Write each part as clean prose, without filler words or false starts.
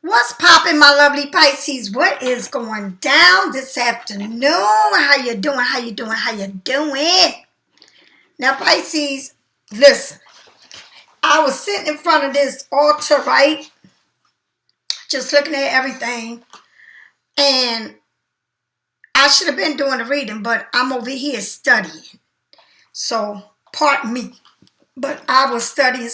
What's popping, my lovely Pisces? What is going down this afternoon? How you doing? How you doing? How you doing? Now, Pisces, listen. I was sitting in front of this altar, right? Just looking at everything. And I should have been doing the reading, but I'm over here studying. So, pardon me. But I was studying,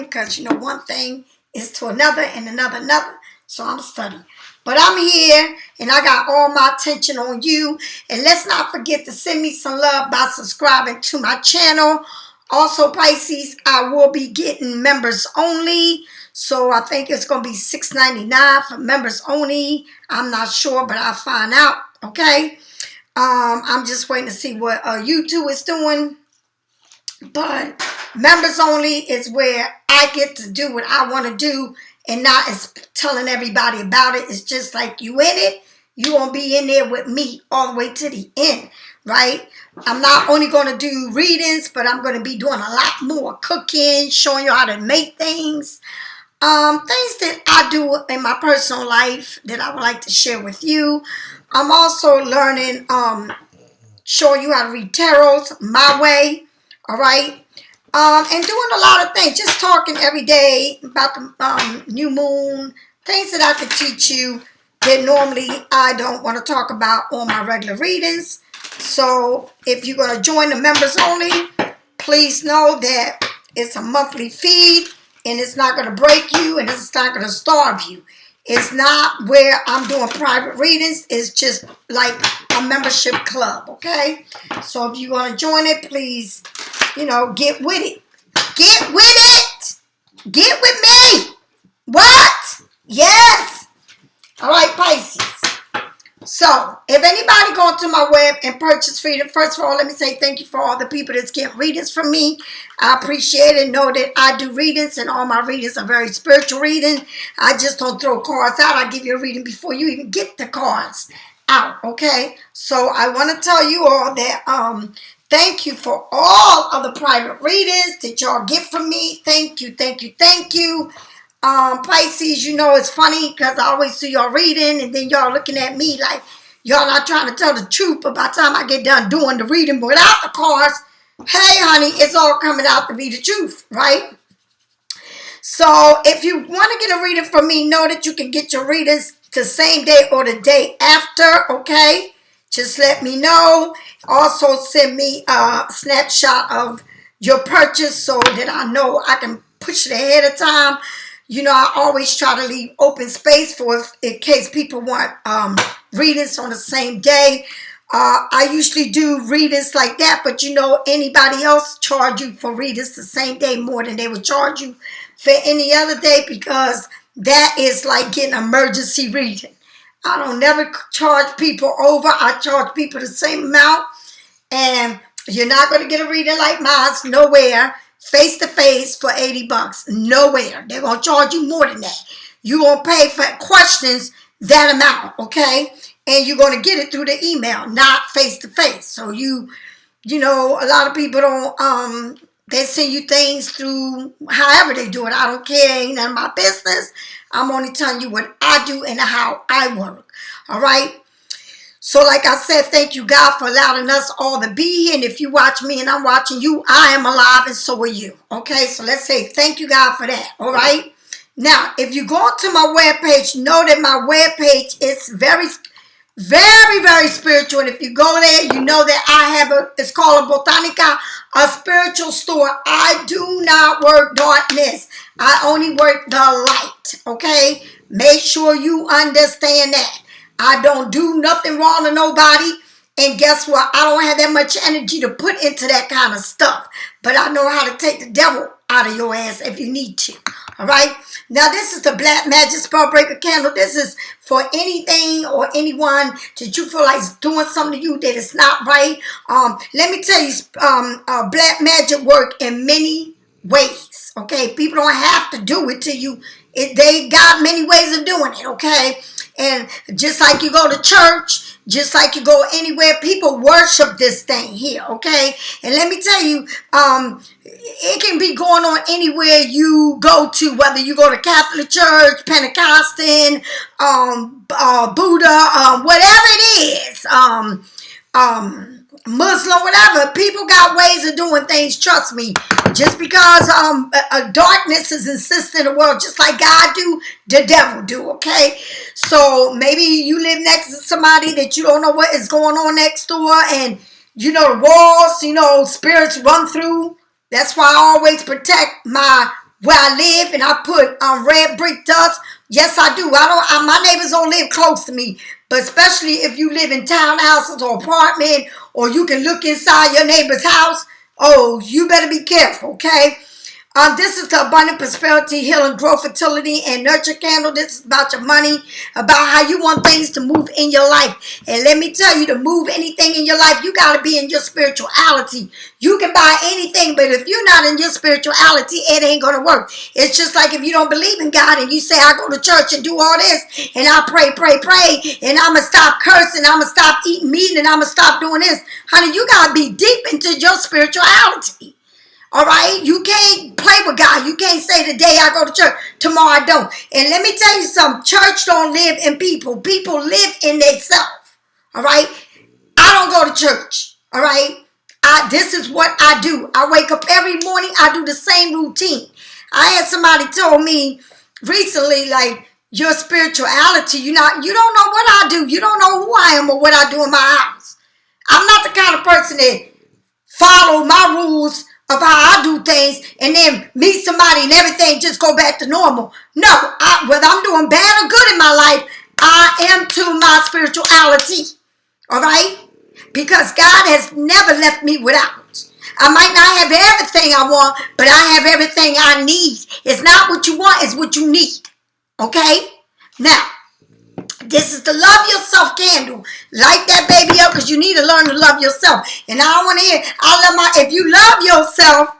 because, one thing is to another and another. So I'm studying. But I'm here, and I got all my attention on you. And let's not forget to send me some love by subscribing to my channel. Also, Pisces, I will be getting members only. So I think it's going to be $6.99 for members only. I'm not sure, but I'll find out. Okay? I'm just waiting to see what you.To is doing. But members only is where I get to do what I want to do and not as telling everybody about it. It's just like you in it, you won't be in there with me all the way to the end, right? I'm not only going to do readings, but I'm going to be doing a lot more cooking, showing you how to make things. Things that I do in my personal life that I would like to share with you. I'm also learning, showing you how to read tarots my way. All right. And doing a lot of things. Just talking every day about the new moon. Things that I could teach you that normally I don't want to talk about on my regular readings. So if you're going to join the members only, please know that it's a monthly feed. And it's not going to break you. And it's not going to starve you. It's not where I'm doing private readings. It's just like a membership club. Okay. So if you're going to join it, please, get with it. Get with it. Get with me. What? Yes. All right, Pisces. So, if anybody go to my web and purchase freedom, first of all, let me say thank you for all the people that's getting readings from me. I appreciate it. Know that I do readings, and all my readings are very spiritual reading. I just don't throw cards out. I give you a reading before you even get the cards out, okay? So, I want to tell you all that thank you for all of the private readings that y'all get from me. Thank you, thank you, thank you. Pisces, it's funny because I always see y'all reading and then y'all looking at me like y'all not trying to tell the truth. But by the time I get done doing the reading without the cards, hey, honey, it's all coming out to be the truth, right? So if you want to get a reading from me, know that you can get your readings the same day or the day after, okay? Just let me know. Also send me a snapshot of your purchase so that I know I can push it ahead of time. I always try to leave open space for in case people want readings on the same day. I usually do readings like that, but anybody else charge you for readings the same day more than they would charge you for any other day, because that is like getting emergency reading. I don't never charge people over. I charge people the same amount, and you're not going to get a reading like mine nowhere. Face to face for $80. Nowhere. They're going to charge you more than that. You're going to pay for questions that amount, okay? And you're going to get it through the email, not face to face. So a lot of people don't, they send you things through however they do it. I don't care. Ain't none of my business. I'm only telling you what I do and how I work. All right? So like I said, thank you, God, for allowing us all to be here. And if you watch me and I'm watching you, I am alive and so are you. Okay, so let's say thank you, God, for that. All right. Now, if you go to my webpage, know that my webpage is very, very, very spiritual. And if you go there, you know that I have it's called a Botanica, a spiritual store. I do not work darkness. I only work the light. Okay. Make sure you understand that. I don't do nothing wrong to nobody. And guess what? I don't have that much energy to put into that kind of stuff. But I know how to take the devil out of your ass if you need to. All right? Now, this is the Black Magic Spell Breaker candle. This is for anything or anyone that you feel like is doing something to you that is not right. Let me tell you, Black Magic work in many ways. Okay? People don't have to do it to you. They got many ways of doing it. Okay? And just like you go to church, just like you go anywhere, people worship this thing here, okay? And let me tell you, it can be going on anywhere you go to, whether you go to Catholic Church, Pentecostal, Buddha, whatever it is, Muslim, whatever. People got ways of doing things, trust me. Just because darkness is insisting in the world, just like God do, the devil do, okay? So maybe you live next to somebody that you don't know what is going on next door, and you know the walls, spirits run through. That's why I always protect where I live, and I put red brick dust. Yes, I do. My neighbors don't live close to me, but especially if you live in townhouses or apartment, or you can look inside your neighbor's house. Oh, you better be careful, okay? This is the abundant prosperity, healing, growth, fertility, and nurture candle. This is about your money, about how you want things to move in your life. And let me tell you, to move anything in your life, you got to be in your spirituality. You can buy anything, but if you're not in your spirituality, it ain't going to work. It's just like if you don't believe in God and you say, I go to church and do all this, and I pray, and I'm going to stop cursing, I'm going to stop eating meat, and I'm going to stop doing this. Honey, you got to be deep into your spirituality. All right, you can't play with God. You can't say today I go to church, tomorrow I don't. And let me tell you something. Church don't live in people. People live in themselves. All right, I don't go to church. All right, this is what I do. I wake up every morning. I do the same routine. I had somebody told me recently, like, your spirituality, you don't know what I do. You don't know who I am or what I do in my house. I'm not the kind of person that follow my rules of how I do things and then meet somebody and everything just go back to normal. No, whether I'm doing bad or good in my life, I am to my spirituality. All right? Because God has never left me without. I might not have everything I want, but I have everything I need. It's not what you want, it's what you need. Okay? Now, this is the love yourself candle. Light that baby up because you need to learn to love yourself. And I don't want to hear, if you love yourself,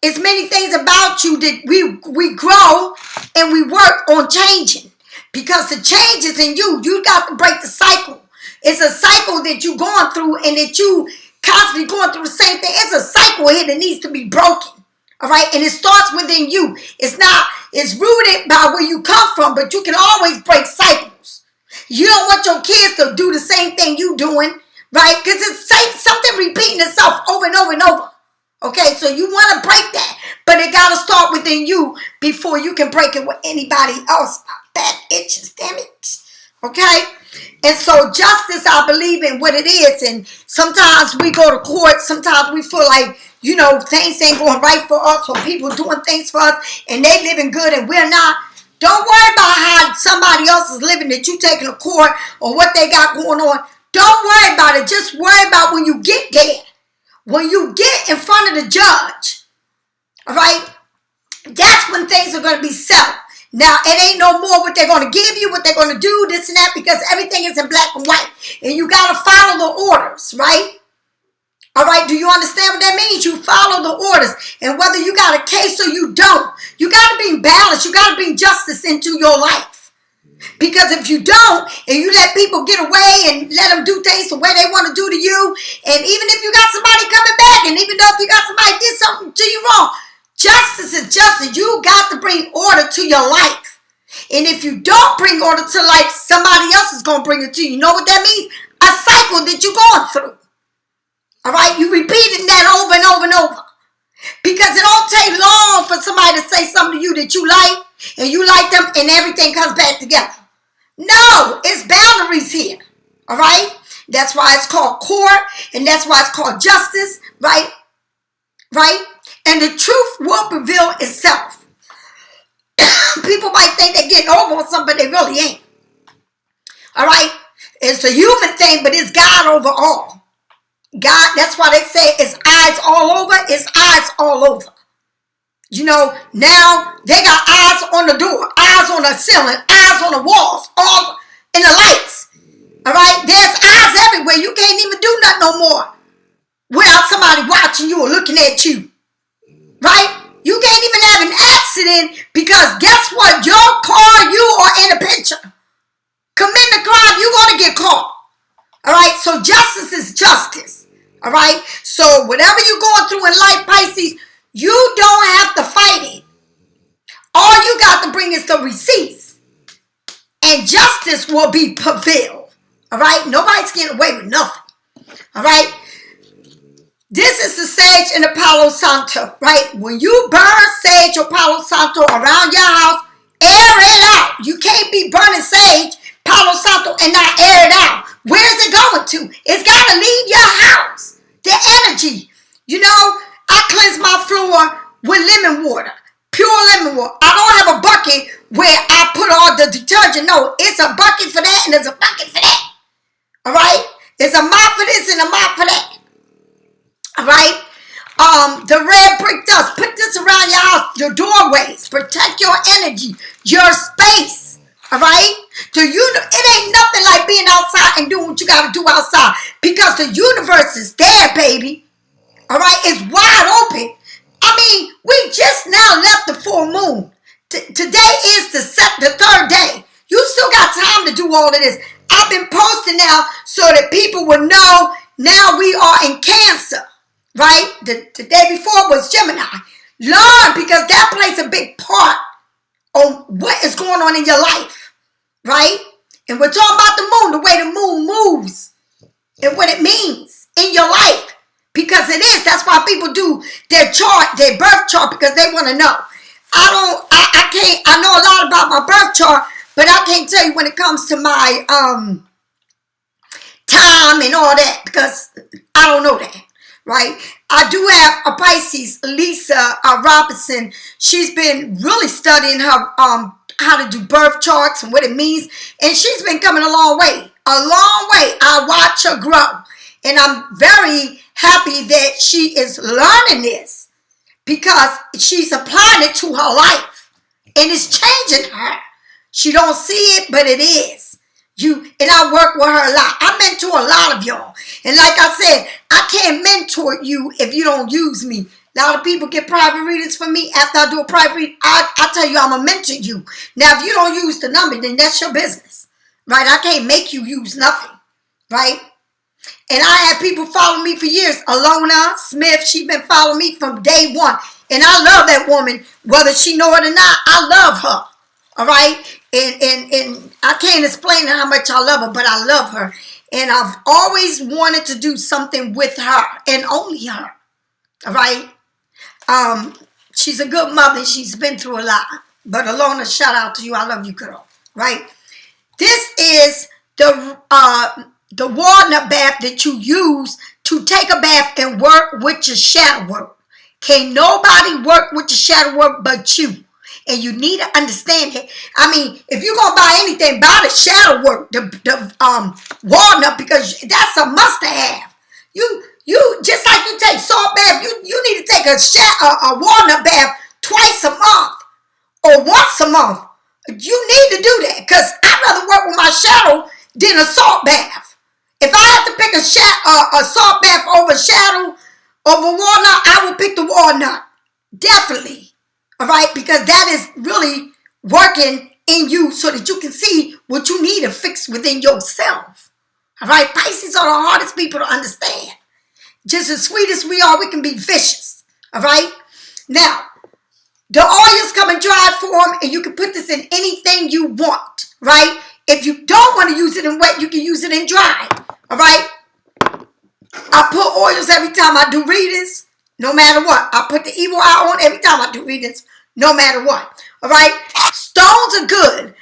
it's many things about you that we grow and we work on changing. Because the change is in you. You got to break the cycle. It's a cycle that you're going through and that you constantly going through the same thing. It's a cycle here that needs to be broken. All right, and it starts within you. It's rooted by where you come from, but you can always break cycles. You don't want your kids to do the same thing you doing, right? Because it's something repeating itself over and over and over. Okay, so you want to break that, but it got to start within you before you can break it with anybody else. My back itches, damn it. Okay, and so justice, I believe in what it is, and sometimes we go to court, sometimes we feel like, things ain't going right for us, or people doing things for us, and they living good and we're not. Don't worry about how somebody else is living that you taking to court or what they got going on. Don't worry about it. Just worry about when you get there. When you get in front of the judge. All right? That's when things are going to be settled. Now, it ain't no more what they're going to give you, what they're going to do, this and that, because everything is in black and white. And you got to follow the orders, right? All right, do you understand what that means? You follow the orders. And whether you got a case or you don't, you got to bring balance. You got to bring justice into your life. Because if you don't, and you let people get away and let them do things the way they want to do to you, and even if you got somebody coming back, and even though if you got somebody did something to you wrong, justice is justice. You got to bring order to your life. And if you don't bring order to life, somebody else is going to bring it to you. You know what that means? A cycle that you're going through. All right, you repeating that over and over and over. Because it don't take long for somebody to say something to you that you like, and you like them, and everything comes back together. No, it's boundaries here. All right? That's why it's called court, and that's why it's called justice, right? Right? And the truth will prevail itself. People might think they're getting over on something, but they really ain't. All right? It's a human thing, but it's God over all. God, that's why they say it's eyes all over. It's eyes all over. Now they got eyes on the door, eyes on the ceiling, eyes on the walls, all in the lights. All right? There's eyes everywhere. You can't even do nothing no more without somebody watching you or looking at you. Right? You can't even have an accident because guess what? Your car, you are in a picture. All right? So whatever you're going through in life, Pisces, you don't have to fight it. All you got to bring is the receipts. And justice will be prevailed. All right? Nobody's getting away with nothing. All right? This is the sage and the Palo Santo, right? When you burn sage or Palo Santo around your house, air it out. You can't be burning sage, Palo Santo, and not air it out. Where's it going to? It's got to leave your house. The energy. You know, I cleanse my floor with lemon water. Pure lemon water. I don't have a bucket where I put all the detergent. No, it's a bucket for that and there's a bucket for that. All right? There's a mop for this and a mop for that. All right? The red brick dust. Put this around your house, your doorways. Protect your energy, your space. All right? It ain't nothing like being outside and doing what you got to do outside because the universe is there, baby. All right? It's wide open. I mean, we just now left the full moon. Today is the third day. You still got time to do all of this. I've been posting now so that people will know now we are in Cancer, right? The day before was Gemini. Learn because that plays a big part on what is going on in your life, right? And we're talking about the moon, the way the moon moves and what it means in your life. Because it is. That's why people do their chart, their birth chart, because they want to know. I know a lot about my birth chart, but I can't tell you when it comes to my time and all that, because I don't know that, right? I do have a Pisces, Lisa Robinson. She's been really studying her how to do birth charts and what it means, and she's been coming a long way. A long way. I watch her grow, and I'm very happy that she is learning this because she's applying it to her life and it's changing her. She don't see it, but it is. And I work with her a lot. I mentor a lot of y'all. And like I said, I can't mentor you if you don't use me. A lot of people get private readings from me. After I do a private reading, I tell you I'm going to mentor you. Now, if you don't use the number, then that's your business, right? I can't make you use nothing, right? And I had people follow me for years. Alona Smith, she's been following me from day one. And I love that woman, whether she know it or not. I love her. All right? And I can't explain how much I love her, but I love her. And I've always wanted to do something with her and only her. All right? She's a good mother. She's been through a lot. But Alona, shout out to you. I love you, girl. Right? This is the walnut bath that you use to take a bath and work with your shadow work. Can't nobody work with your shadow work but you. And you need to understand it. I mean, if you're going to buy anything, buy the shadow work, the walnut, because that's a must-have. You just like you take salt bath, you need to take a walnut bath twice a month or once a month. You need to do that because I'd rather work with my shadow than a salt bath. If I had to pick a salt bath over shadow, over walnut, I would pick the walnut. Definitely. All right? Because that is really working in you so that you can see what you need to fix within yourself. All right? Pisces are the hardest people to understand. Just as sweet as we are, we can be vicious. All right? Now, the oils come in dry form, and you can put this in anything you want. Right? If you don't want to use it in wet, you can use it in dry. All right? I put oils every time I do readings, no matter what. I put the evil eye on every time I do readings, no matter what. All right? Stones are good.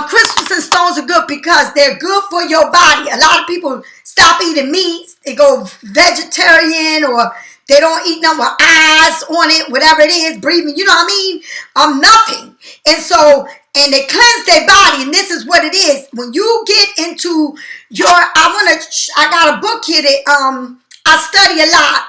Crystals and stones are good because they're good for your body. A lot of people stop eating meat. They go vegetarian or they don't eat nothing with eyes on it, whatever it is, breathing. You know what I mean? Nothing. And they cleanse their body, and this is what it is. When you get into I got a book here that I study a lot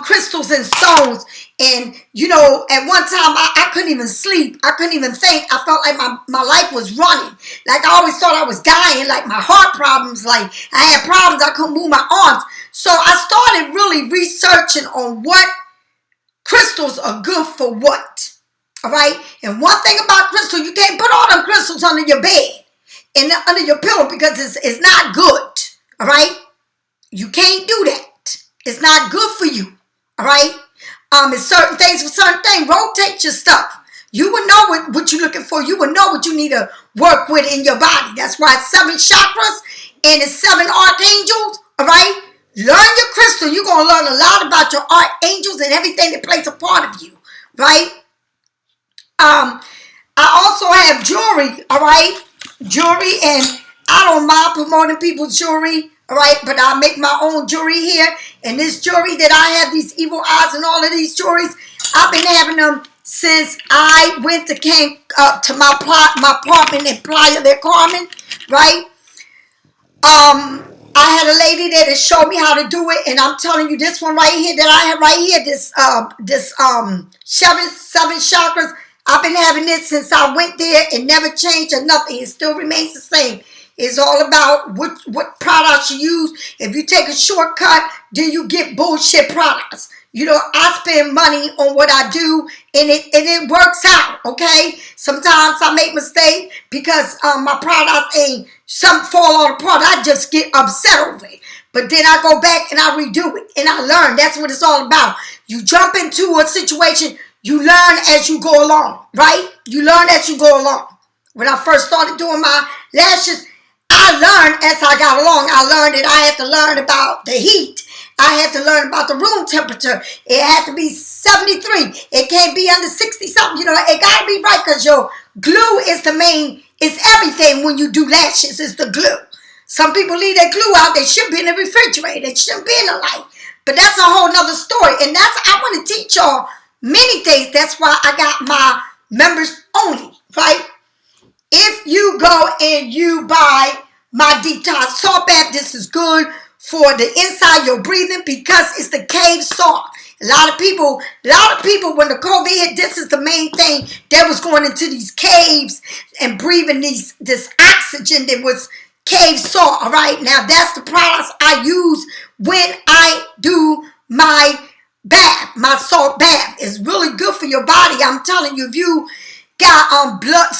crystals and stones, and at one time I couldn't even sleep. I couldn't even think. I felt like my life was running. Like I always thought I was dying. Like my heart problems. Like I had problems. I couldn't move my arms. So I started really researching on what crystals are good for what. All right. And one thing about crystal, you can't put all them crystals under your bed and under your pillow because it's not good. All right. You can't do that. It's All right. It's certain things for certain things. Rotate your stuff. You will know what you're looking for. You will know what you need to work with in your body. That's why it's 7 chakras and it's 7 archangels. All right. Learn your crystal. You're going to learn a lot about your archangels and everything that plays a part of you. Right. I also have jewelry. All right. Jewelry, and I don't mind promoting people's jewelry. All right, but I make my own jewelry here. And this jewelry that I have, these evil eyes and all of these jewelries, I've been having them since I came to my apartment in Playa del Carmen, right? I had a lady there that showed me how to do it, and I'm telling you, this one right here that I have right here, this 7 chakras, I've been having this since I went there. It never changed or nothing. It still remains the same. It's all about what products you use. If you take a shortcut, then you get bullshit products. You know, I spend money on what I do, and it works out, okay? Sometimes I make mistakes because my products some fall apart. I just get upset over it. But then I go back and I redo it, and I learn. That's what it's all about. You jump into a situation, you learn as you go along, right? You learn as you go along. When I first started doing my lashes, I learned as I got along. I learned that I had to learn about the heat. I had to learn about the room temperature. It had to be 73. It can't be under 60 something. You know, it got to be right because your glue is it's everything when you do lashes. It's the glue. Some people leave their glue out. They should be in the refrigerator. They shouldn't be in the light. But that's a whole nother story. And I want to teach y'all many things. That's why I got my members only, right? If you go and you buy my detox salt bath, this is good for the inside your breathing because it's the cave salt. A lot of people, when the COVID hit, this is the main thing. They was going into these caves and breathing this oxygen that was cave salt. All right, now that's the products I use when I do my bath, my salt bath. It's really good for your body. I'm telling you, if you got blood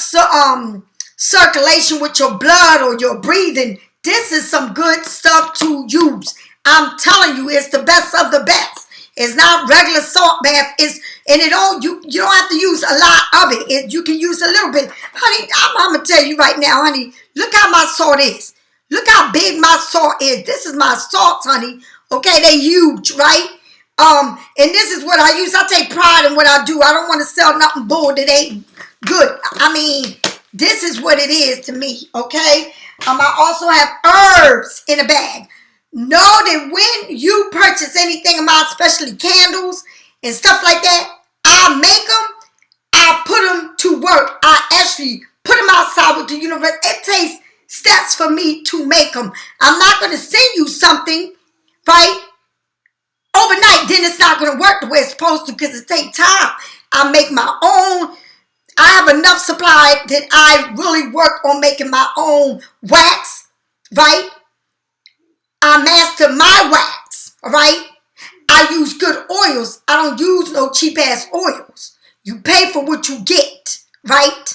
circulation with your blood or your breathing, this is some good stuff to use. I'm telling you, it's the best of the best. It's not regular salt bath. You don't have to use a lot of it. You can use a little bit. Honey, I'm going to tell you right now, honey, look how my salt is. Look how big my salt is. This is my salt, honey. Okay, they huge, right? And this is what I use. I take pride in what I do. I don't want to sell nothing bull that ain't good. I mean, this is what it is to me, okay? I also have herbs in a bag. Know that when you purchase anything of mine, especially candles and stuff like that, I make them, I put them to work. I actually put them outside with the universe. It takes steps for me to make them. I'm not going to send you something, right, overnight, then it's not going to work the way it's supposed to because it takes time. I make my own. I have enough supply that I really work on making my own wax, right? I master my wax, all right? I use good oils. I don't use no cheap-ass oils. You pay for what you get, right?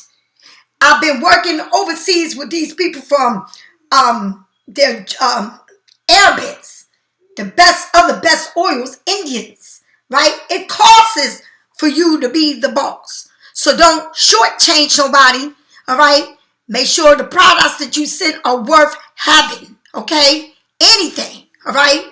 I've been working overseas with these people from their Arabics, the best of the best oils, Indians, right? It costs for you to be the boss. So don't shortchange nobody, all right? Make sure the products that you send are worth having, okay? Anything, all right?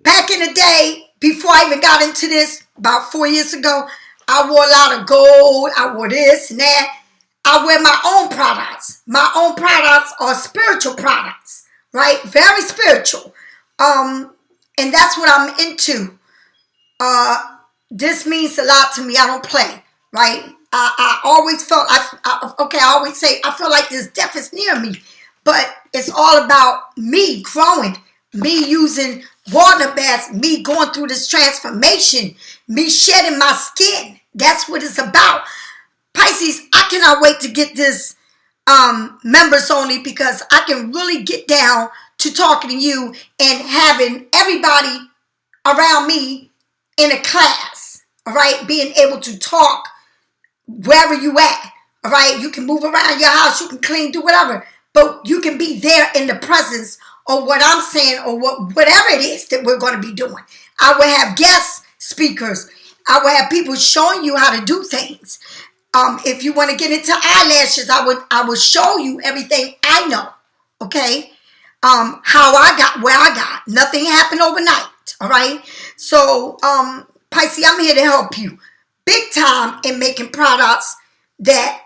Back in the day, before I even got into this, about 4 years ago, I wore a lot of gold. I wore this and that. I wear my own products. My own products are spiritual products, right? Very spiritual. And that's what I'm into. This means a lot to me. I don't play, right? I always felt, I always say, I feel like this death is near me. But it's all about me growing, me using water baths, me going through this transformation, me shedding my skin. That's what it's about. Pisces, I cannot wait to get this members only because I can really get down to talking to you and having everybody around me in a class, all right? Being able to talk wherever you at, all right? You can move around your house, you can clean, do whatever, but you can be there in the presence or what I'm saying, or whatever it is that we're going to be doing. I will have guest speakers. I will have people showing you how to do things. If you want to get into eyelashes, I will show you everything I know. Okay, how I got where I got. Nothing happened overnight. All right. So, Pisces, I'm here to help you big time in making products that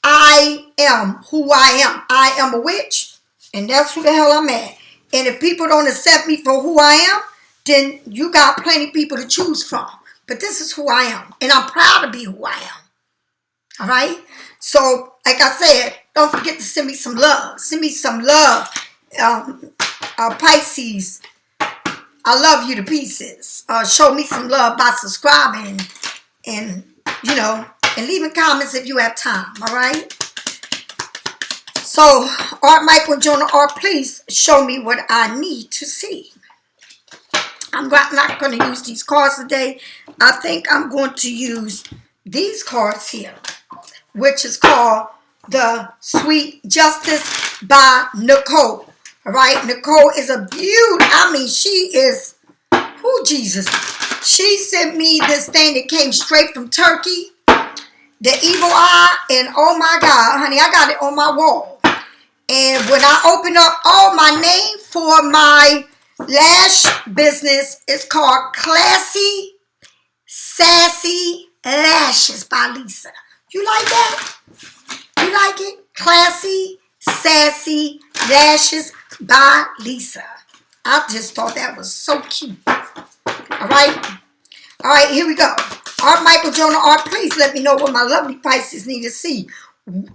I am who I am. I am a witch, and that's who the hell I'm at. And if people don't accept me for who I am, then you got plenty of people to choose from. But this is who I am, and I'm proud to be who I am. All right? So, like I said, don't forget to send me some love. Send me some love. Pisces, I love you to pieces. Show me some love by subscribing and, you know, and leaving comments if you have time. All right? So, Art Michael Jonah, Art, please show me what I need to see. I'm not going to use these cards today. I think I'm going to use these cards here, which is called The Sweet Justice by Nicole. All right, Nicole is a beauty. I mean, she is, who Jesus? She sent me this thing that came straight from Turkey, the evil eye, and oh my God, honey, I got it on my wall. And when I open up, my name for my lash business is called Classy Sassy Lashes by Lisa. You like that? You like it? Classy Sassy Lashes by Lisa. I just thought that was so cute. All right. All right, here we go. Art Michael Jonah, Art, please let me know what my lovely Pisces need to see.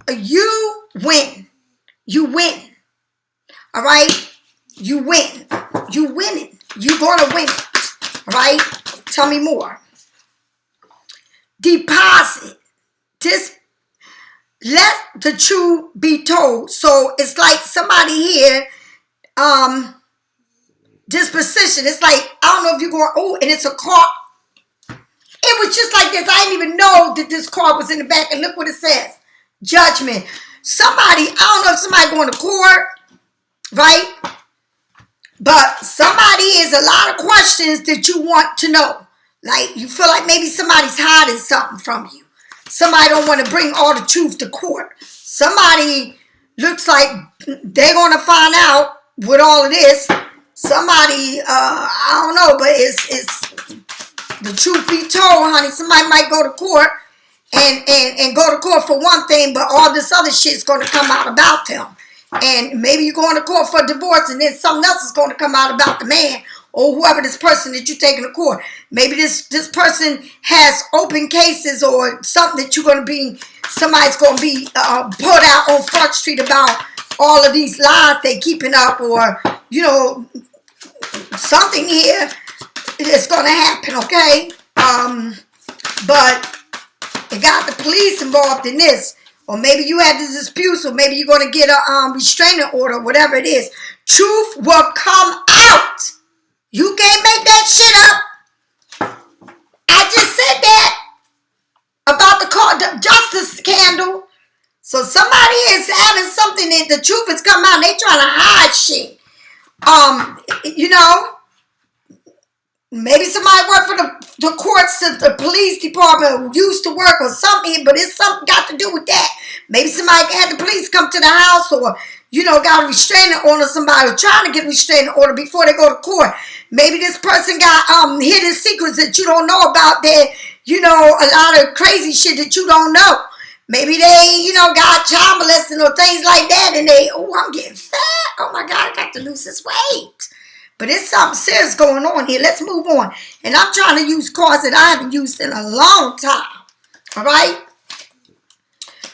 You win. You win. All right? You win. You winning. You're going to win it. All right? Tell me more. Deposit. Let the truth be told. So it's like somebody here, disposition. It's like, I don't know if you're going, oh, and it's a card. It was just like this. I didn't even know that this card was in the back. And look what it says. Judgment. Somebody, I don't know if somebody going to court, right? But somebody is a lot of questions that you want to know. Like, you feel like maybe somebody's hiding something from you. Somebody don't want to bring all the truth to court. Somebody looks like they're going to find out what all it is. Somebody, I don't know, but it's the truth be told, honey. Somebody might go to court and go to court for one thing, but all this other shit's going to come out about them. And maybe you're going to court for divorce, and then something else is going to come out about the man or whoever this person that you're taking to court. Maybe this person has open cases or something that you're going to be, somebody's going to be put out on Front Street about all of these lies they keeping up, or, you know, something here is going to happen, okay? But it got the police involved in this. Or maybe you had this dispute, or maybe you're going to get a restraining order, whatever it is. Truth will come out. You can't make that shit up. I just said that about the justice candle. So somebody is having something that the truth has come out and they trying to hide shit. You know, maybe somebody worked for the courts, the police department used to work or something, but it's something got to do with that. Maybe somebody had the police come to the house, or, you know, got a restraining order, somebody was trying to get a restraining order before they go to court. Maybe this person got hidden secrets that you don't know about, that, you know, a lot of crazy shit that you don't know. Maybe they, you know, got child molesting or things like that, and they, oh, I'm getting fat. Oh my God, I got to lose this weight. But there's something serious going on here. Let's move on. And I'm trying to use cards that I haven't used in a long time. All right?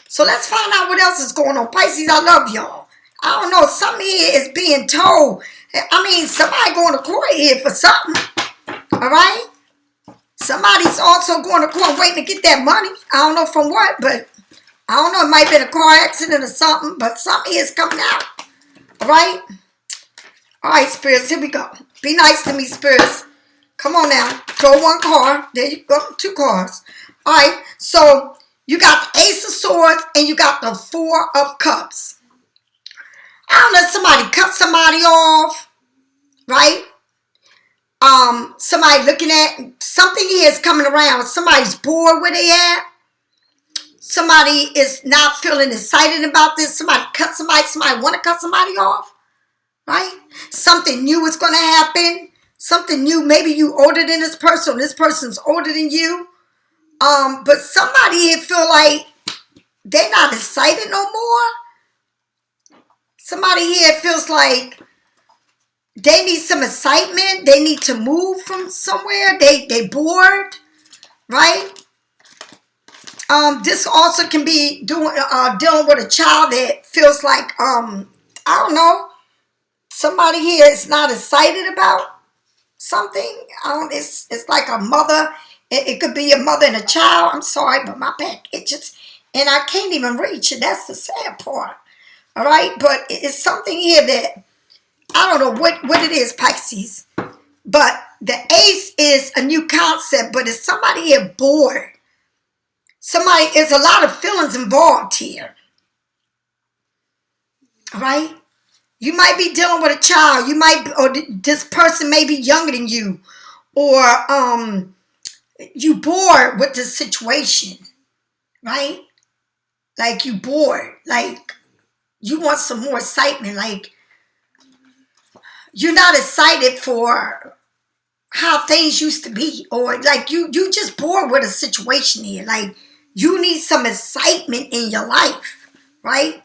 So let's find out what else is going on. Pisces, I love y'all. I don't know. Something here is being told. I mean, somebody going to court here for something. All right? Somebody's also going to court waiting to get that money. I don't know from what, but I don't know. It might have been a car accident or something, but something is coming out. All right? All right, spirits, here we go. Be nice to me, spirits. Come on now. Throw one card. There you go. 2 cards. All right, so you got the Ace of Swords and you got the 4 of Cups. I don't know, somebody cut somebody off, right? Somebody looking at something here is coming around. Somebody's bored where they at. Somebody is not feeling excited about this. Somebody cut somebody. Somebody want to cut somebody off, right? Something new is going to happen. Something new. Maybe you older than this person. Or this person's older than you. But somebody here feel like they're not excited no more. Somebody here feels like they need some excitement. They need to move from somewhere. They bored, right? This also can be dealing with a child that feels like I don't know, somebody here is not excited about something. It's like a mother. It could be a mother and a child. I'm sorry, but my back itches and I can't even reach it. That's the sad part. All right, but it's something here that I don't know what it is, Pisces. But the ace is a new concept, but it's somebody here bored. Somebody, there's a lot of feelings involved here. All right? You might be dealing with a child. You might, or this person may be younger than you. Or you bored with the situation. Right? Like you bored. Like you want some more excitement. Like you're not excited for how things used to be. Or like you just bored with a situation here. Like you need some excitement in your life, right?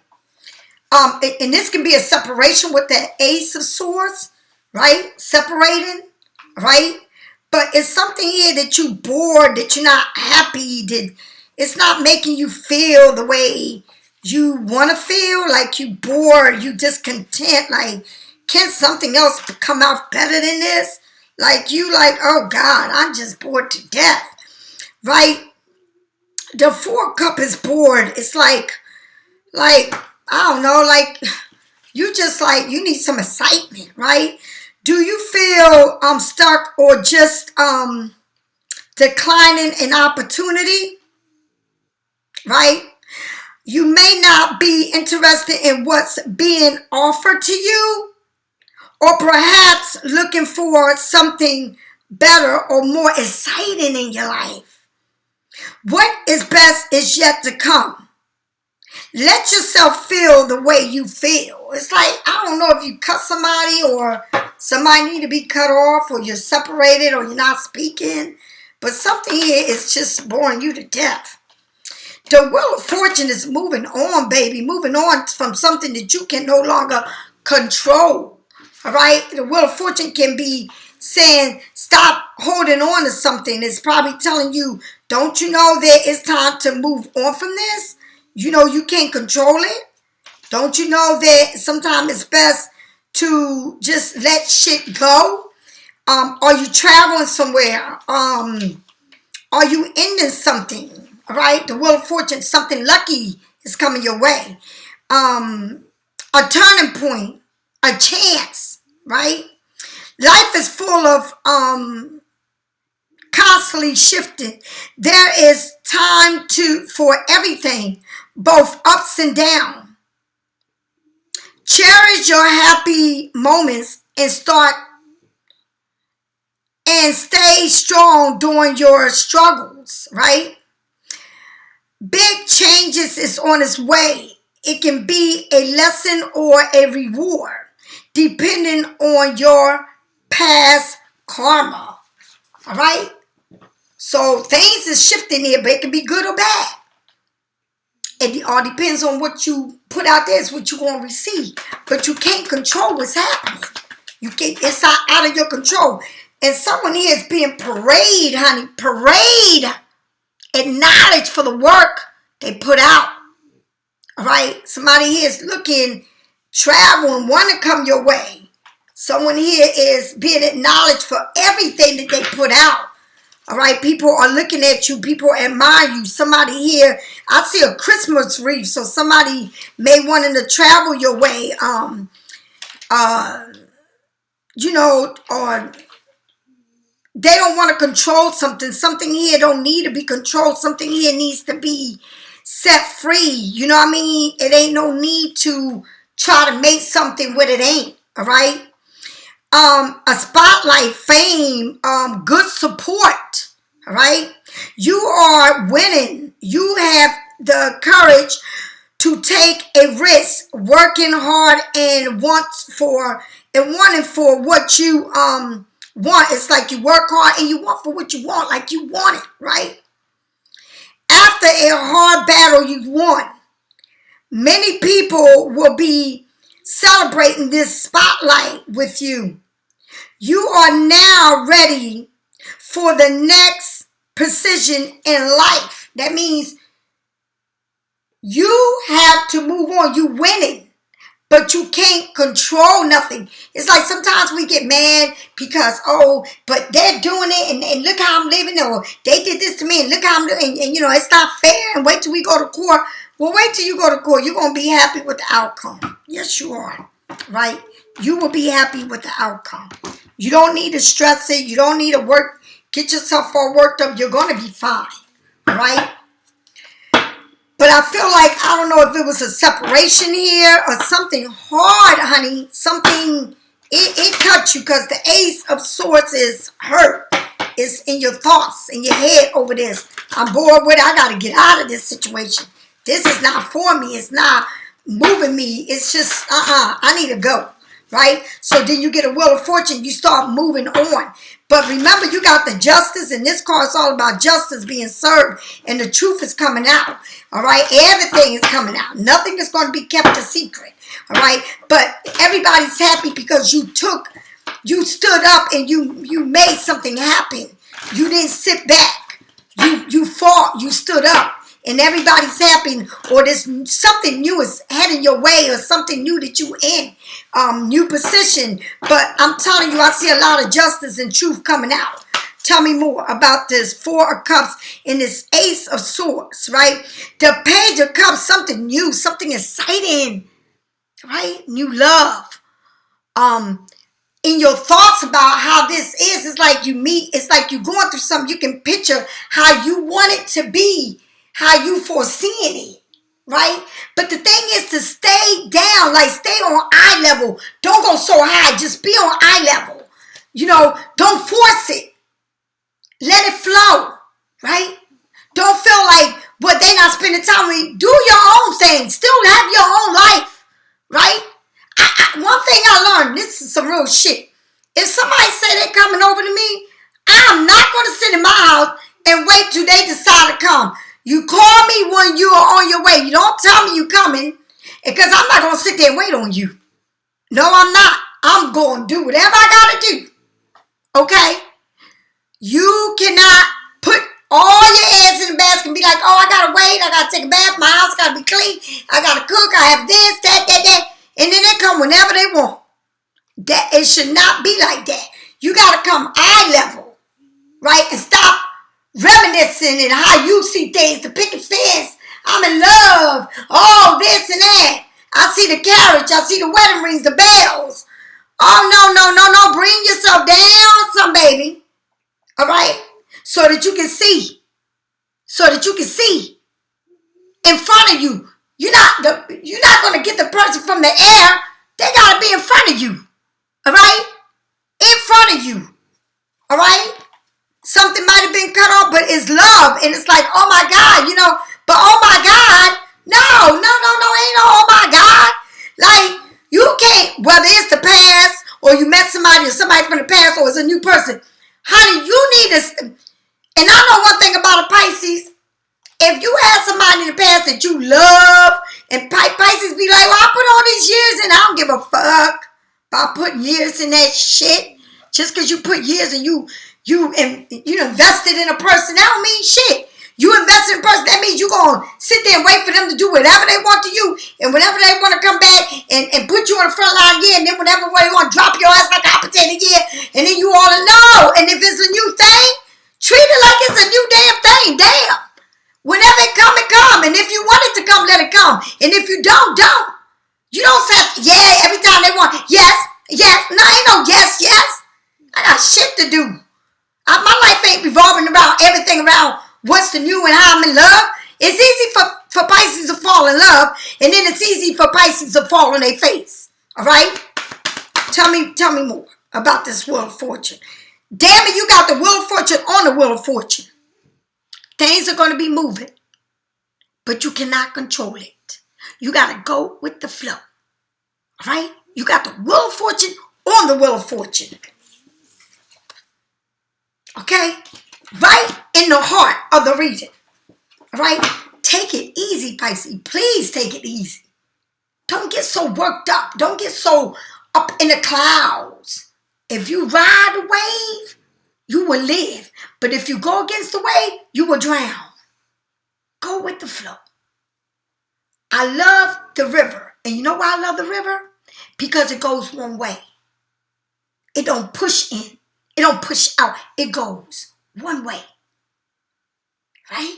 And this can be a separation with the Ace of Swords, right? Separating, right? But it's something here that you bored, that you're not happy, that it's not making you feel the way you want to feel, like you bored, you discontent, like, can something else come out better than this? Like you like, oh God, I'm just bored to death, right? The Four Cup is bored. It's like, I don't know, like, you just like, you need some excitement, right? Do you feel stuck or just declining an opportunity, right? You may not be interested in what's being offered to you, or perhaps looking for something better or more exciting in your life. What is best is yet to come. Let yourself feel the way you feel. It's like, I don't know if you cut somebody or somebody need to be cut off or you're separated or you're not speaking, but something here is just boring you to death. The Wheel of Fortune is moving on, baby, moving on from something that you can no longer control, all right? The Wheel of Fortune can be saying, stop holding on to something. It's probably telling you, don't you know that it's time to move on from this? You know you can't control it. Don't you know that sometimes it's best to just let shit go? Are you traveling somewhere? Are you ending something? All right? The Wheel of Fortune, something lucky is coming your way. A turning point, a chance, right? Life is full of constantly shifting. There is time for everything, both ups and downs. Cherish your happy moments and stay strong during your struggles, right? Big changes is on its way. It can be a lesson or a reward, depending on your past karma. All right? So things is shifting here, but it can be good or bad. It all depends on what you put out there is what you're going to receive. But you can't control what's happening. You can't, it's out of your control. And someone here is being paraded, honey. Parade. Acknowledged for the work they put out. All right? Somebody here is looking, traveling, want to come your way. Someone here is being acknowledged for everything that they put out. All right, people are looking at you. People admire you. Somebody here, I see a Christmas wreath, so somebody may want to travel your way. You know, or they don't want to control something. Something here don't need to be controlled. Something here needs to be set free. You know what I mean? It ain't no need to try to make something what it ain't, all right? A spotlight, fame, good support, all right? You are winning. You have the courage to take a risk, working hard and wanting for what you want. It's like you work hard and you want for what you want, like you want it, right? After a hard battle you won, many people will be celebrating this spotlight with you. You are now ready for the next position in life. That means you have to move on. You winning, but you can't control nothing. It's like sometimes we get mad because, but they're doing it and look how I'm living, or they did this to me and look how I'm doing, and it's not fair, and wait till we go to court. Well, wait till you go to court. You're going to be happy with the outcome. Yes, you are, right? You will be happy with the outcome. You don't need to stress it. You don't need to get yourself all worked up. You're going to be fine, right? But I feel like, I don't know if it was a separation here or something hard, honey. Something, it cut you because the Ace of Swords is hurt. It's in your thoughts, in your head over this. I'm bored with it. I got to get out of this situation. This is not for me. It's not moving me. It's just, I need to go, right? So then you get a Wheel of Fortune. You start moving on. But remember, you got the Justice, and this card is all about justice being served, and the truth is coming out, all right? Everything is coming out. Nothing is going to be kept a secret, all right? But everybody's happy because you stood up and you made something happen. You didn't sit back. You fought. You stood up. And everybody's happy, or there's something new is heading your way, or something new that you in, new position. But I'm telling you, I see a lot of justice and truth coming out. Tell me more about this Four of Cups and this Ace of Swords, right? The Page of Cups, something new, something exciting, right? New love. In your thoughts about how this is, it's like it's like you're going through something. You can picture how you want it to be, how you foreseeing it, right? But the thing is to stay down, like stay on eye level. Don't go so high. Just be on eye level. Don't force it. Let it flow, right? Don't feel like, they're not spending time with you. Do your own thing. Still have your own life, right? One thing I learned, this is some real shit. If somebody say they're coming over to me, I'm not going to sit in my house and wait till they decide to come. You call me when you are on your way. You don't tell me you're coming, because I'm not going to sit there and wait on you. No, I'm not. I'm going to do whatever I got to do. Okay? You cannot put all your eggs in the basket and be like, I got to wait. I got to take a bath. My house got to be clean. I got to cook. I have this, that. And then they come whenever they want. That it should not be like that. You got to come eye level, right? And stop reminiscing and how you see things, the picket fence. I'm in love. Oh, this and that. I see the carriage. I see the wedding rings, the bells. Oh, no. Bring yourself down some, baby. All right? So that you can see. So that you can see in front of you. You're not going to get the person from the air. They got to be in front of you. All right? In front of you. All right? Something might have been cut off, but it's love. And it's like, oh my God, but oh my God. No, ain't no oh my God. Like, you can't, whether it's the past or you met somebody or somebody from the past or it's a new person. Honey, you need to, and I know one thing about a Pisces. If you had somebody in the past that you love, and Pisces be like, I put all these years in, I don't give a fuck about putting years in that shit. Just because you put years and you invested in a person, that don't mean shit. You invested in a person, that means you're going to sit there and wait for them to do whatever they want to you, and whenever they want to come back and put you on the front line again, and then whenever they want to drop your ass like a hot potato again, and then you all know. And if it's a new thing, treat it like it's a new damn thing. Damn. Whenever it come, and if you want it to come, let it come. And if you don't. You don't say, yeah, every time they want, yes. No, ain't no yes. I got shit to do. My life ain't revolving around everything around what's the new and how I'm in love. It's easy for Pisces to fall fall in love, and then it's easy for Pisces to fall on their face. All right? Tell me more about this Wheel of Fortune. Damn it, you got the Wheel of Fortune on the Wheel of Fortune. Things are going to be moving, but you cannot control it. You got to go with the flow. All right? You got the Wheel of Fortune on the Wheel of Fortune. Okay? Right in the heart of the reading. All right? Take it easy, Pisces. Please take it easy. Don't get so worked up. Don't get so up in the clouds. If you ride the wave, you will live. But if you go against the wave, you will drown. Go with the flow. I love the river. And you know why I love the river? Because it goes one way. It don't push in. It don't push out. It goes one way. Right?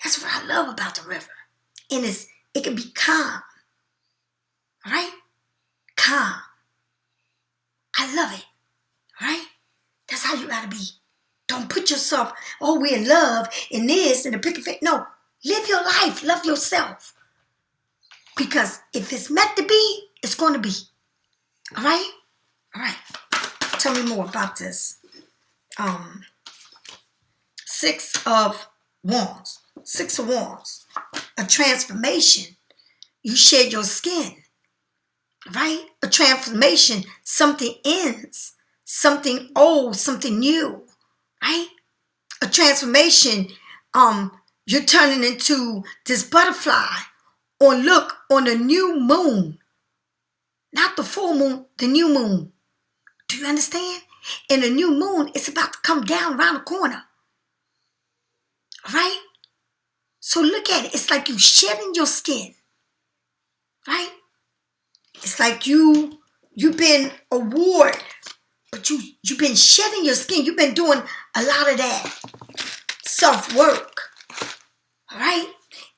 That's what I love about the river. And it can be calm. Right? Calm. I love it. Right? That's how you gotta be. Don't put yourself, oh, we're in love in this and the picket fence. No. Live your life. Love yourself. Because if it's meant to be, it's going to be. All right? All right. Tell me more about this. Six of Wands. Six of Wands. A transformation. You shed your skin. Right? A transformation. Something ends. Something old. Something new. Right? A transformation. You're turning into this butterfly on the new moon. Not the full moon, the new moon. Do you understand? And the new moon is about to come down around the corner. All right? So look at it. It's like you shedding your skin. Right? It's like you've been a ward, but you've been shedding your skin. You've been doing a lot of that self-work. All right?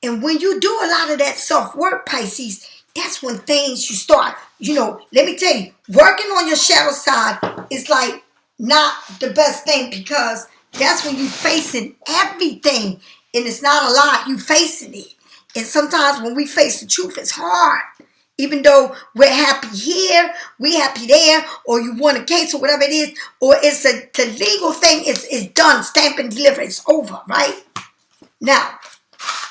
And when you do a lot of that self-work, Pisces, that's when things you start, let me tell you, working on your shadow side is like not the best thing because that's when you're facing everything. And it's not a lie, you facing it. And sometimes when we face the truth, it's hard. Even though we're happy here, we happy there, or you won a case or whatever it is, or it's the legal thing is done, stamp and deliver, it's over, right? Now,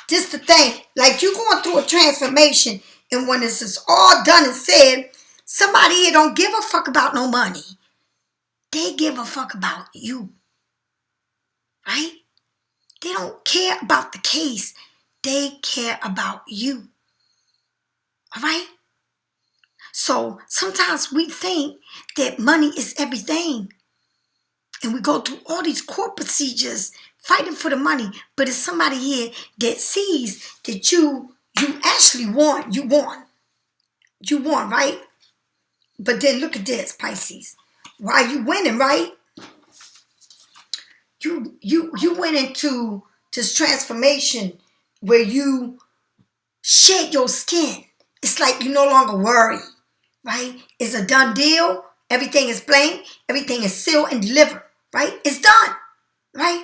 this the thing, like you're going through a transformation, and when this is all done and said, somebody here don't give a fuck about no money. They give a fuck about you. Right? They don't care about the case. They care about you. All right? So sometimes we think that money is everything. And we go through all these court procedures fighting for the money. But it's somebody here that sees that you actually won. You won. You won, right? But then look at this, Pisces. While you winning, right? You went into this transformation where you shed your skin. It's like you no longer worry, right? It's a done deal. Everything is blank. Everything is sealed and delivered, right? It's done, right?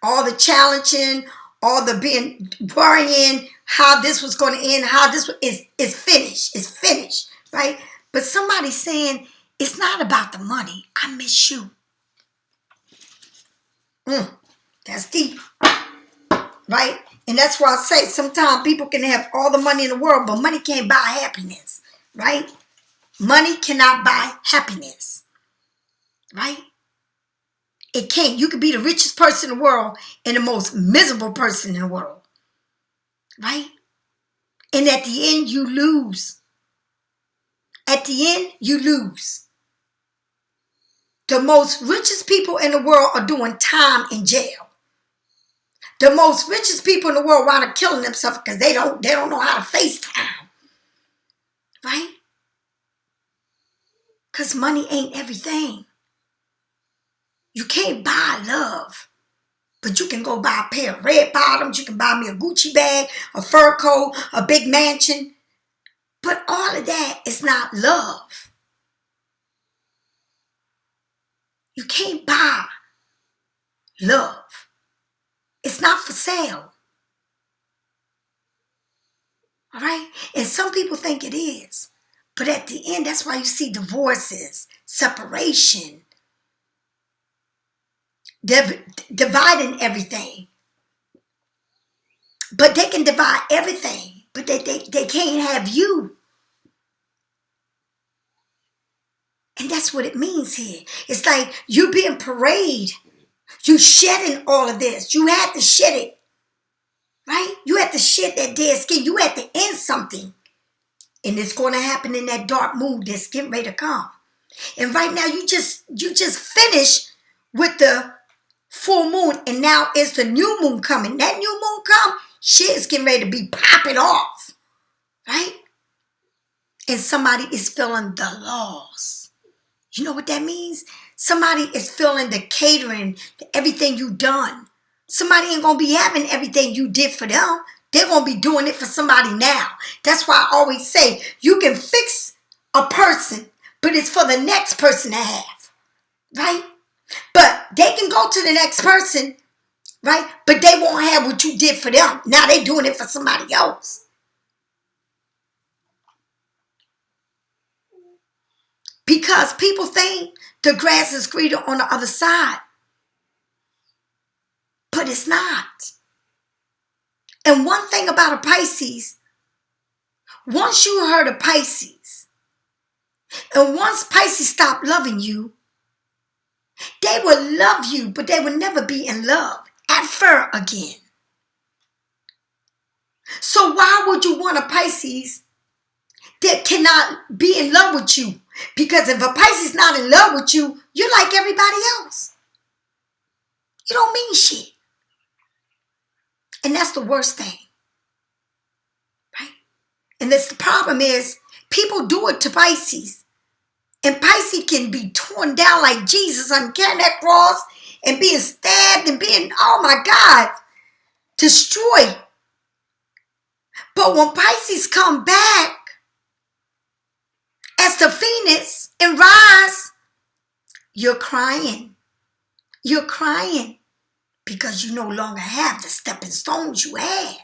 All the challenging, all the being worrying, how this was going to end, how this is finished. It's finished, right? But somebody's saying, it's not about the money. I miss you. That's deep, right? And that's why I say sometimes people can have all the money in the world, but money can't buy happiness, right? Money cannot buy happiness, right? It can't. You could be the richest person in the world and the most miserable person in the world, right? And at the end, you lose. At the end, you lose. The most richest people in the world are doing time in jail. The most richest people in the world wind up killing themselves because they don't know how to face time. Right? Because money ain't everything. You can't buy love. But you can go buy a pair of red bottoms. You can buy me a Gucci bag, a fur coat, a big mansion. But all of that is not love. You can't buy love. It's not for sale. All right? And some people think it is. But at the end, that's why you see divorces, separation, dividing everything. But they can divide everything. But they can't have you. And that's what it means here. It's like you being paraded. You shedding all of this. You had to shed it. Right? You had to shed that dead skin. You had to end something. And it's going to happen in that dark moon that's getting ready to come. And right now you just finished with the full moon. And now it's the new moon coming. That new moon come, shit is getting ready to be popping off. Right? And somebody is feeling the loss. You know what that means? Somebody is feeling the catering to everything you done. Somebody ain't going to be having everything you did for them. They're going to be doing it for somebody now. That's why I always say you can fix a person, but it's for the next person to have. Right? But they can go to the next person, right? But they won't have what you did for them. Now they're doing it for somebody else. Because people think the grass is greener on the other side. But it's not. And one thing about a Pisces, once you hurt a Pisces, and once Pisces stop loving you, they will love you, but they will never be in love ever again. So why would you want a Pisces that cannot be in love with you? Because if a Pisces not in love with you, you're like everybody else. You don't mean shit. And that's the worst thing. Right? And that's the problem is people do it to Pisces. And Pisces can be torn down like Jesus on carrying that cross and being stabbed and being, oh my God, destroyed. But when Pisces come back as the phoenix and rise, you're crying. You're crying because you no longer have the stepping stones you had.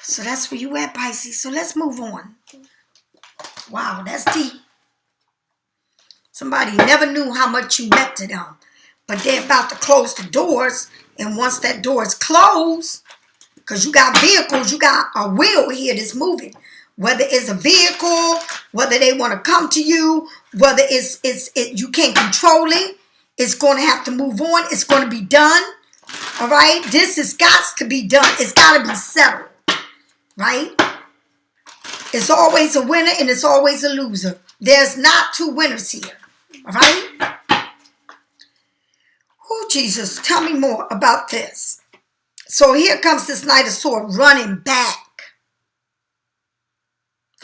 So that's where you at, Pisces. So let's move on. Wow, that's deep. Somebody never knew how much you meant to them. But they're about to close the doors. And once that door is closed, because you got vehicles, you got a wheel here that's moving. Whether it's a vehicle, whether they want to come to you, whether you can't control it, it's going to have to move on. It's going to be done. All right? This has got to be done. It's got to be settled. Right? It's always a winner and it's always a loser. There's not two winners here. All right? Oh, Jesus, tell me more about this. So here comes this Knight of Swords running back.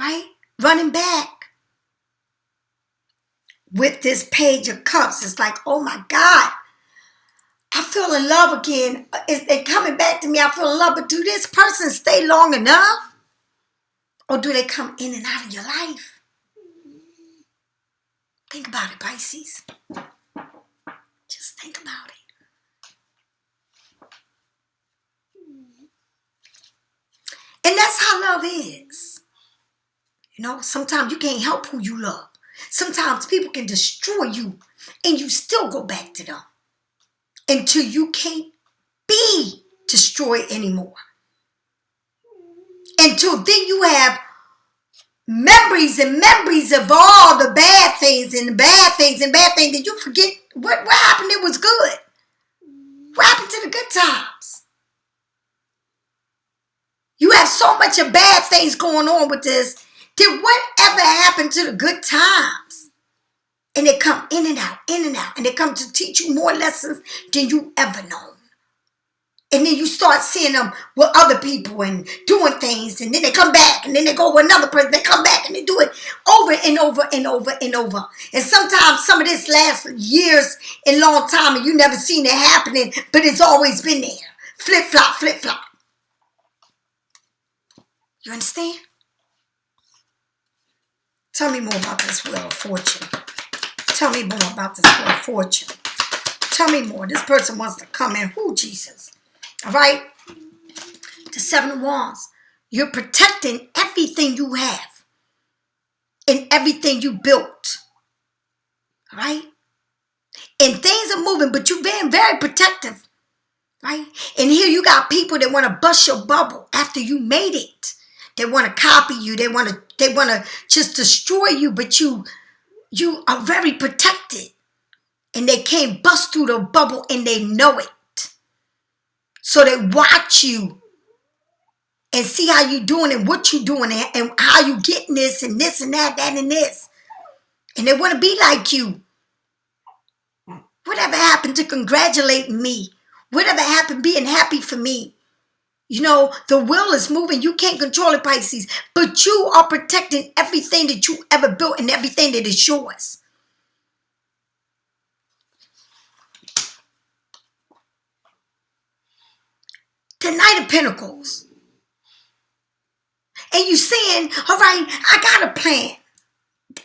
Right? Running back. With this Page of Cups. It's like, oh my God. I feel in love again. They're coming back to me. I feel in love. But do this person stay long enough? Or do they come in and out of your life? Think about it, Pisces. Just think about it. And that's how love is. You know, sometimes you can't help who you love. Sometimes people can destroy you and you still go back to them until you can't be destroyed anymore. Until then you have memories and memories of all the bad things and the bad things and bad things that you forget what happened. It was good. What happened to the good times? You have so much of bad things going on with this. Did whatever happened to the good times? And they come in and out, in and out. And they come to teach you more lessons than you ever known. And then you start seeing them with other people and doing things. And then they come back. And then they go with another person. They come back and they do it over and over and over and over. And sometimes some of this lasts years and long time. And you never seen it happening. But it's always been there. Flip-flop, flip-flop. You understand? Tell me more about this Wheel of Fortune. Tell me more about this Wheel of Fortune. Tell me more. This person wants to come in. Who, Jesus? All right? The Seven of Wands. You're protecting everything you have and everything you built. All right? And things are moving, but you're being very protective. Right? And here you got people that want to bust your bubble after you made it. They want to copy you. They want to just destroy you, but you are very protected. And they can't bust through the bubble and they know it. So they watch you and see how you doing and what you doing and how you getting this and that and this. And they want to be like you. Whatever happened to congratulating me? Whatever happened being happy for me? You know, the will is moving. You can't control it, Pisces. But you are protecting everything that you ever built and everything that is yours. The Knight of Pentacles. And you saying, all right, I got a plan.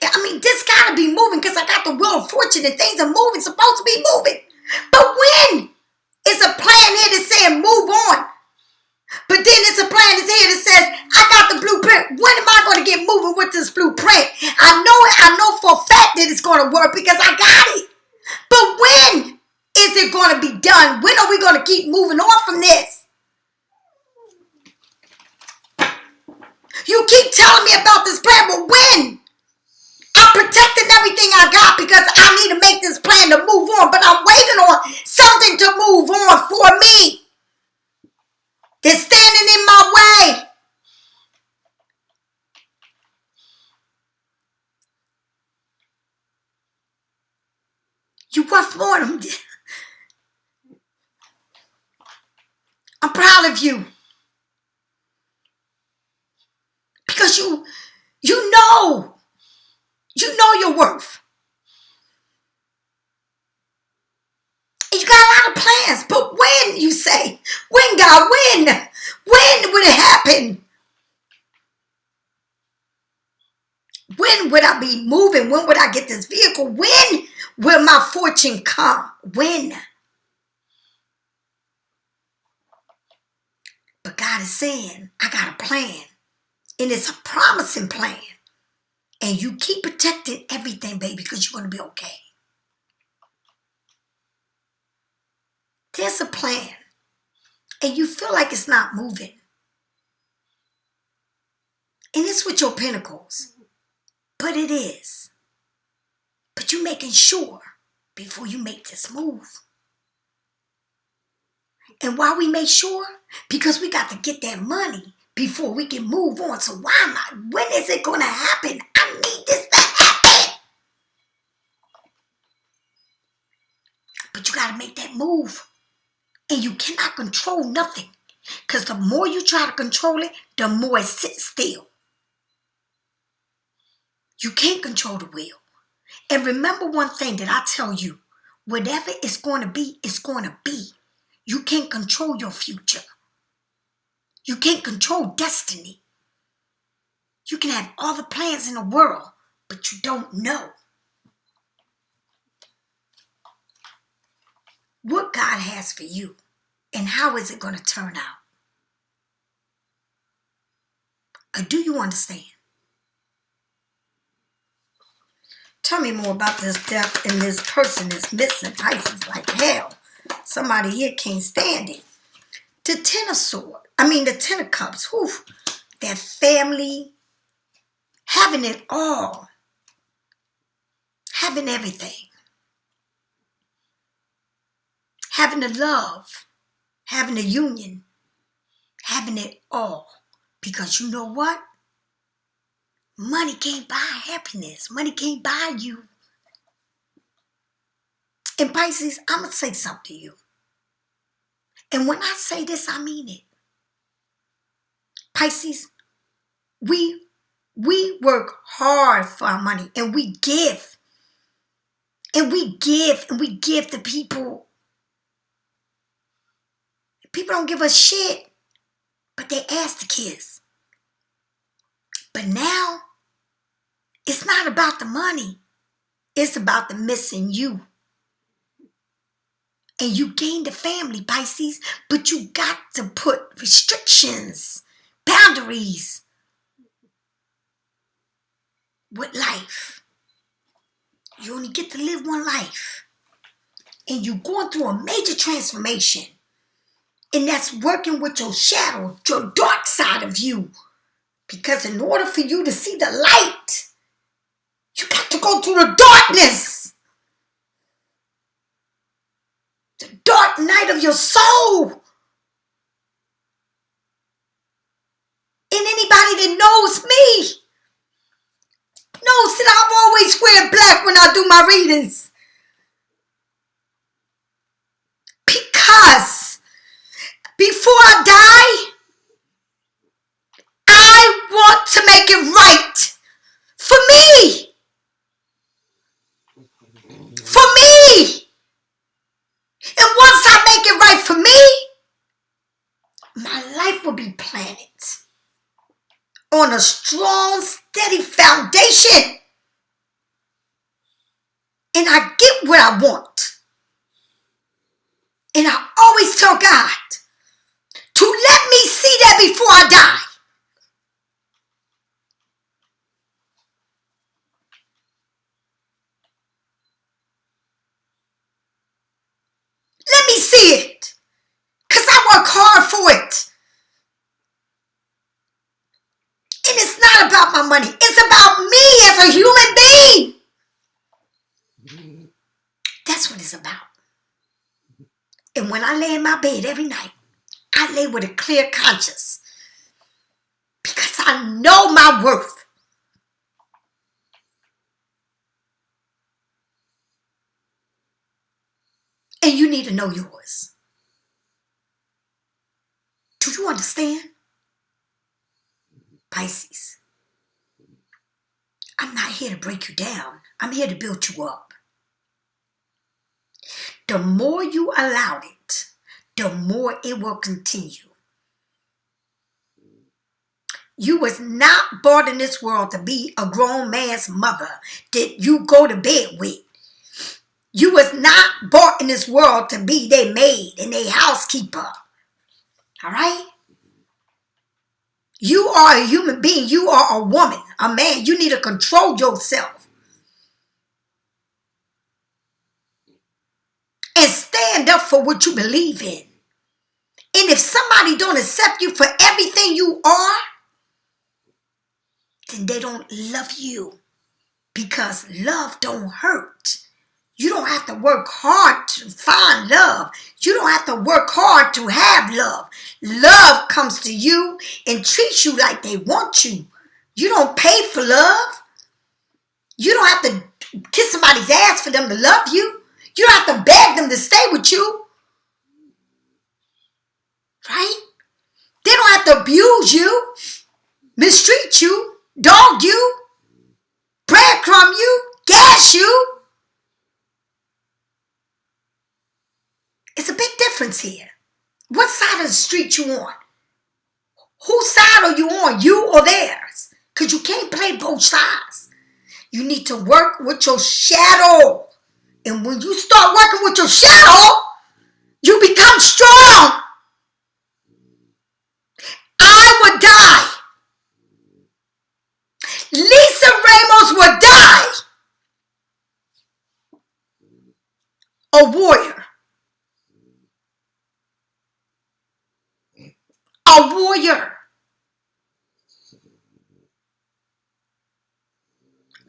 I mean, this got to be moving because I got the Wheel of Fortune and things are moving, supposed to be moving. But when is a plan here that saying move on? But then it's a plan that's here that says, I got the blueprint. When am I going to get moving with this blueprint? I know for a fact that it's going to work because I got it. But when is it going to be done? When are we going to keep moving on from this? You keep telling me about this plan, but when? I'm protecting everything I got because I need to make this plan to move on, but I'm waiting on something to move on for me. They're standing in my way. You worth more than them. I'm proud of you. Because you know your worth. And you got a lot of plans, but when, you say, when, God, when? When would it happen? When would I be moving? When would I get this vehicle? When will my fortune come? When? But God is saying, I got a plan. And it's a promising plan. And you keep protecting everything, baby, because you're going to be okay. There's a plan. And you feel like it's not moving. And it's with your pentacles. But it is. But you're making sure before you make this move. And why we make sure? Because we got to get that money before we can move on. So why not? When is it going to happen? I need this to happen. But you got to make that move. And you cannot control nothing. Because the more you try to control it, the more it sits still. You can't control the wheel. And remember one thing that I tell you. Whatever it's going to be, it's going to be. You can't control your future. You can't control destiny. You can have all the plans in the world, but you don't know what God has for you and how is it going to turn out. Or do you understand? Tell me more about this death and this person is missing. Pisces like hell. Somebody here can't stand it. The Ten of Cups. Whew. Their family. Having it all. Having everything. Having the love. Having the union. Having it all. Because you know what? Money can't buy happiness. Money can't buy you. And Pisces, I'm going to say something to you. And when I say this, I mean it. Pisces, we work hard for our money and we give. And we give to people. People don't give us shit, but they ask to kiss. But now, it's not about the money. It's about the missing you. And you gain the family, Pisces, but you got to put restrictions, boundaries with life. You only get to live one life. And you're going through a major transformation. And that's working with your shadow, your dark side of you. Because in order for you to see the light, you got to go through the darkness. The dark night of your soul. And anybody that knows me knows that I always wear black when I do my readings. Because before I die, I want to make it right for me. For me. And once I make it right for me, my life will be planted on a strong, steady foundation. And I get what I want. And I always tell God to let me see that before I die. Let me see it. Because I work hard for it. And it's not about my money. It's about me as a human being. That's what it's about. And when I lay in my bed every night, I lay with a clear conscience. Because I know my worth. And you need to know yours. Do you understand? Pisces, I'm not here to break you down. I'm here to build you up. The more you allow it, the more it will continue. You was not born in this world to be a grown man's mother that you go to bed with. You was not born in this world to be their maid and their housekeeper. All right? You are a human being. You are a woman, a man. You need to control yourself. And stand up for what you believe in. And if somebody don't accept you for everything you are, then they don't love you. Because love don't hurt. You don't have to work hard to find love. You don't have to work hard to have love. Love comes to you and treats you like they want you. You don't pay for love. You don't have to kiss somebody's ass for them to love you. You don't have to beg them to stay with you. Right? They don't have to abuse you, mistreat you, dog you, breadcrumb you, gas you. It's a big difference here. What side of the street you on? Whose side are you on, you or theirs? Because you can't play both sides. You need to work with your shadow. And when you start working with your shadow, you become strong. I would die. Lisa Ramos would die. A warrior. A warrior.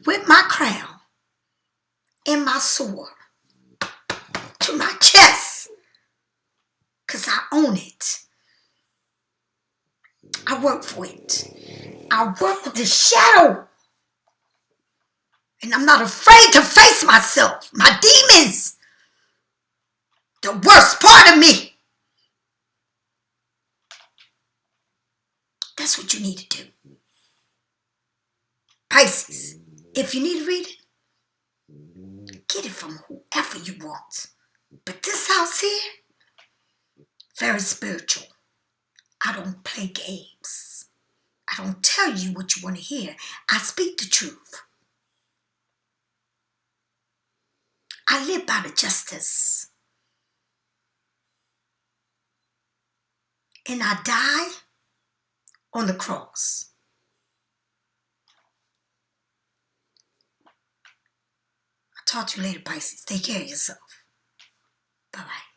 With my crown and my sword to my chest. Because I own it. I work for it. I work with the shadow. And I'm not afraid to face myself, my demons. The worst part of me. That's what you need to do. Pisces, if you need to read it, get it from whoever you want. But this house here, very spiritual. I don't play games. I don't tell you what you want to hear. I speak the truth. I live by the justice. and I die on the cross. I'll talk to you later, Pisces. Take care of yourself. Bye-bye.